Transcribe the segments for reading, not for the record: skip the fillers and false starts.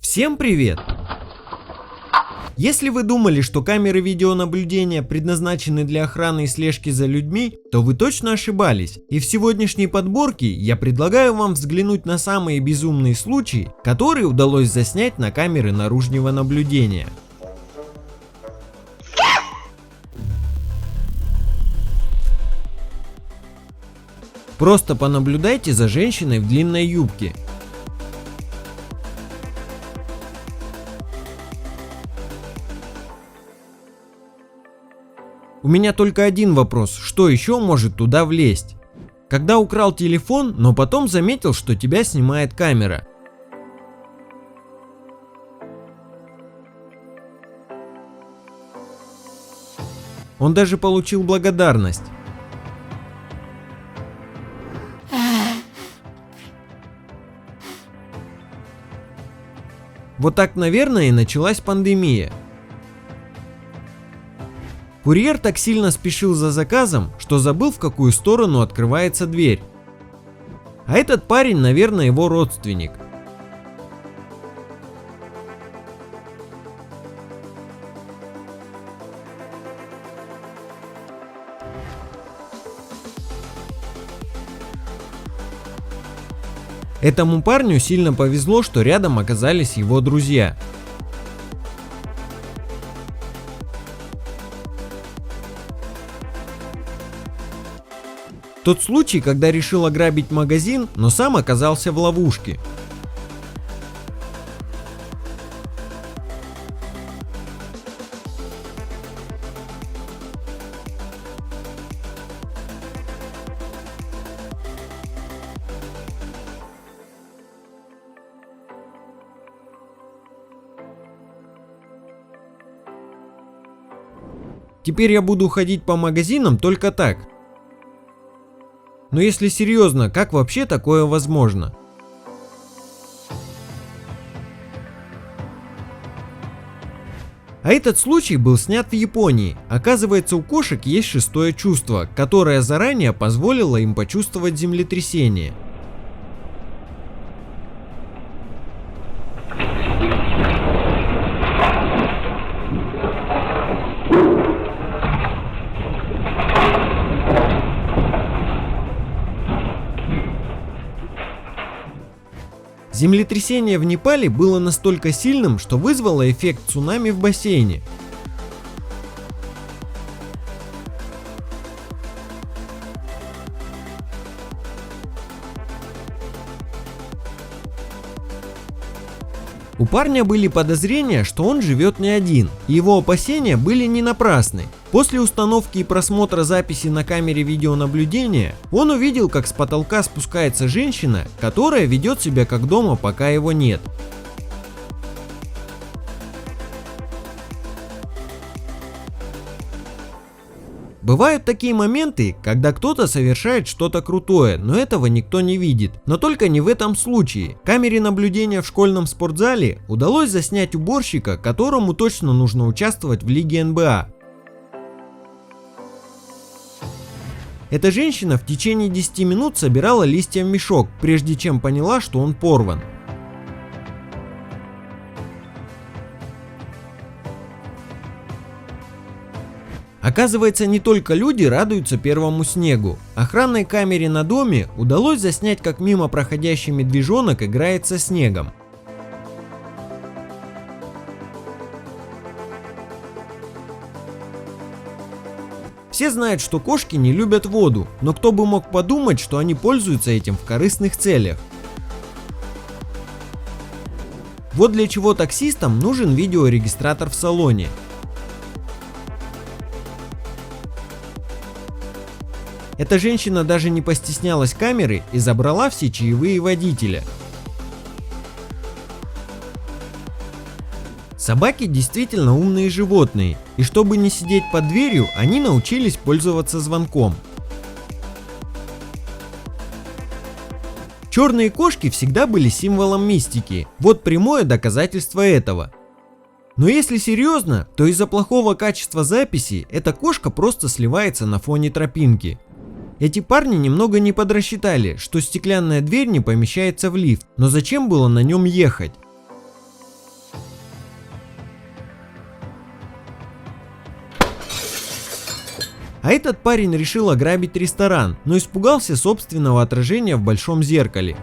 Всем привет! Если вы думали, что камеры видеонаблюдения предназначены для охраны и слежки за людьми, то вы точно ошибались. И в сегодняшней подборке я предлагаю вам взглянуть на самые безумные случаи, которые удалось заснять на камеры наружного наблюдения. Просто понаблюдайте за женщиной в длинной юбке. У меня только один вопрос: что еще может туда влезть? Когда украл телефон, но потом заметил, что тебя снимает камера. Он даже получил благодарность. Вот так, наверное, и началась пандемия. Курьер так сильно спешил за заказом, что забыл, в какую сторону открывается дверь. А этот парень, наверное, его родственник. Этому парню сильно повезло, что рядом оказались его друзья. Тот случай, когда решил ограбить магазин, но сам оказался в ловушке. Теперь я буду ходить по магазинам только так. Но если серьезно, как вообще такое возможно? А этот случай был снят в Японии. Оказывается, у кошек есть шестое чувство, которое заранее позволило им почувствовать землетрясение. Землетрясение в Непале было настолько сильным, что вызвало эффект цунами в бассейне. У парня были подозрения, что он живет не один, и его опасения были не напрасны. После установки и просмотра записи на камере видеонаблюдения, он увидел, как с потолка спускается женщина, которая ведет себя как дома, пока его нет. Бывают такие моменты, когда кто-то совершает что-то крутое, но этого никто не видит. Но только не в этом случае. Камере наблюдения в школьном спортзале удалось заснять уборщика, которому точно нужно участвовать в лиге НБА. Эта женщина в течение 10 минут собирала листья в мешок, прежде чем поняла, что он порван. Оказывается, не только люди радуются первому снегу. Охранной камере на доме удалось заснять, как мимо проходящий медвежонок играет со снегом. Все знают, что кошки не любят воду, но кто бы мог подумать, что они пользуются этим в корыстных целях. Вот для чего таксистам нужен видеорегистратор в салоне. Эта женщина даже не постеснялась камеры и забрала все чаевые водителя. Собаки действительно умные животные, и чтобы не сидеть под дверью, они научились пользоваться звонком. Черные кошки всегда были символом мистики, вот прямое доказательство этого. Но если серьезно, то из-за плохого качества записи эта кошка просто сливается на фоне тропинки. Эти парни немного не подрасчитали, что стеклянная дверь не помещается в лифт, но зачем было на нем ехать? А этот парень решил ограбить ресторан, но испугался собственного отражения в большом зеркале.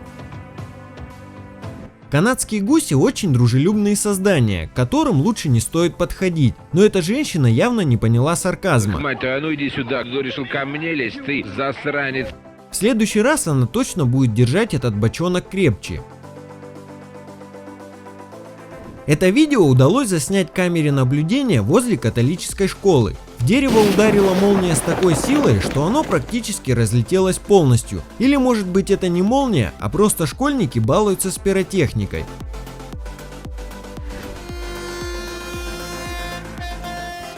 Канадские гуси очень дружелюбные создания, к которым лучше не стоит подходить, но эта женщина явно не поняла сарказма. Мать твою, а ну иди сюда, кто решил ко мне лезть, ты засранец. В следующий раз она точно будет держать этот бочонок крепче. Это видео удалось заснять камере наблюдения возле католической школы. В дерево ударила молния с такой силой, что оно практически разлетелось полностью. Или может быть это не молния, а просто школьники балуются с пиротехникой.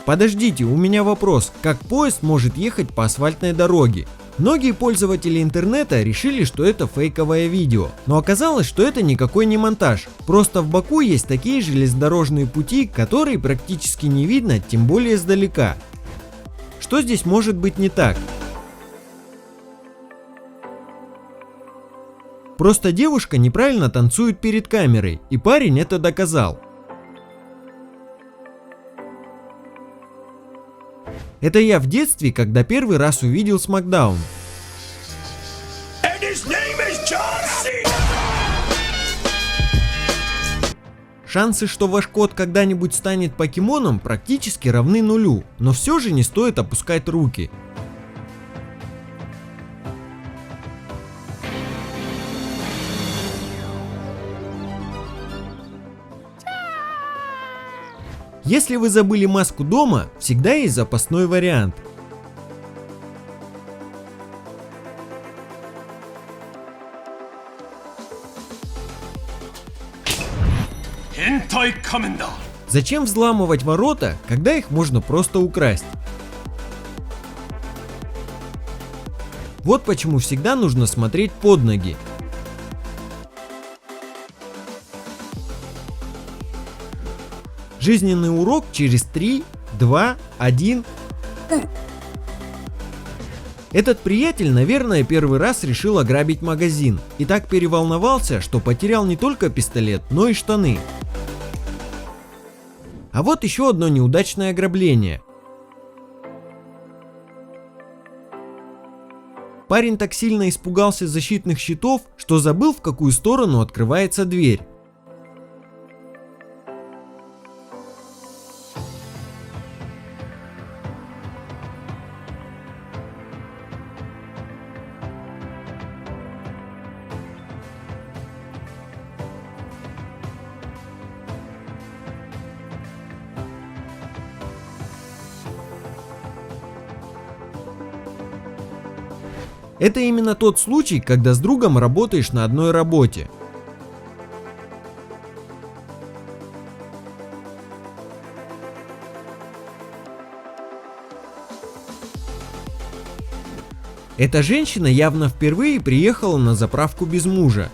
Подождите, у меня вопрос, как поезд может ехать по асфальтной дороге? Многие пользователи интернета решили, что это фейковое видео, но оказалось, что это никакой не монтаж. Просто в Баку есть такие железнодорожные пути, которые практически не видно, тем более издалека. Что здесь может быть не так? Просто девушка неправильно танцует перед камерой, и парень это доказал. Это я в детстве, когда первый раз увидел Смакдаун. Шансы, что ваш кот когда-нибудь станет покемоном, практически равны нулю, но все же не стоит опускать руки. Если вы забыли маску дома, всегда есть запасной вариант. Зачем взламывать ворота, когда их можно просто украсть? Вот почему всегда нужно смотреть под ноги. Жизненный урок через 3, 2, 1. Этот приятель, наверное, первый раз решил ограбить магазин и так переволновался, что потерял не только пистолет, но и штаны. А вот еще одно неудачное ограбление. Парень так сильно испугался защитных щитов, что забыл, в какую сторону открывается дверь. Это именно тот случай, когда с другом работаешь на одной работе. Эта женщина явно впервые приехала на заправку без мужа.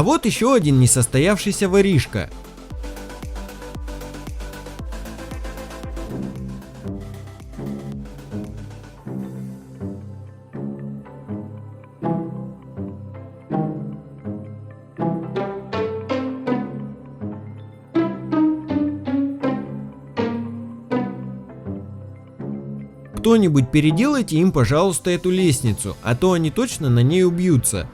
А вот еще один несостоявшийся воришка. Кто-нибудь переделайте им, пожалуйста, эту лестницу, а то они точно на ней убьются.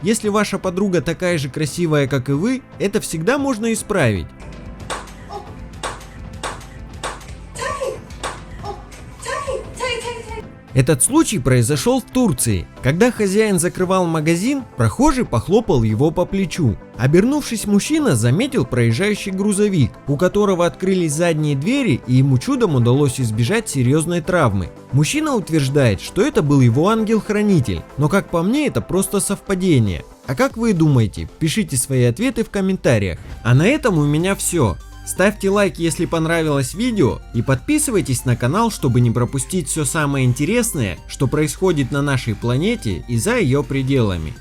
Если ваша подруга такая же красивая, как и вы, это всегда можно исправить. Этот случай произошел в Турции. Когда хозяин закрывал магазин, прохожий похлопал его по плечу. Обернувшись, мужчина заметил проезжающий грузовик, у которого открылись задние двери, и ему чудом удалось избежать серьезной травмы. Мужчина утверждает, что это был его ангел-хранитель, но как по мне, это просто совпадение. А как вы думаете? Пишите свои ответы в комментариях. А на этом у меня все. Ставьте лайк, если понравилось видео, и подписывайтесь на канал, чтобы не пропустить все самое интересное, что происходит на нашей планете и за ее пределами.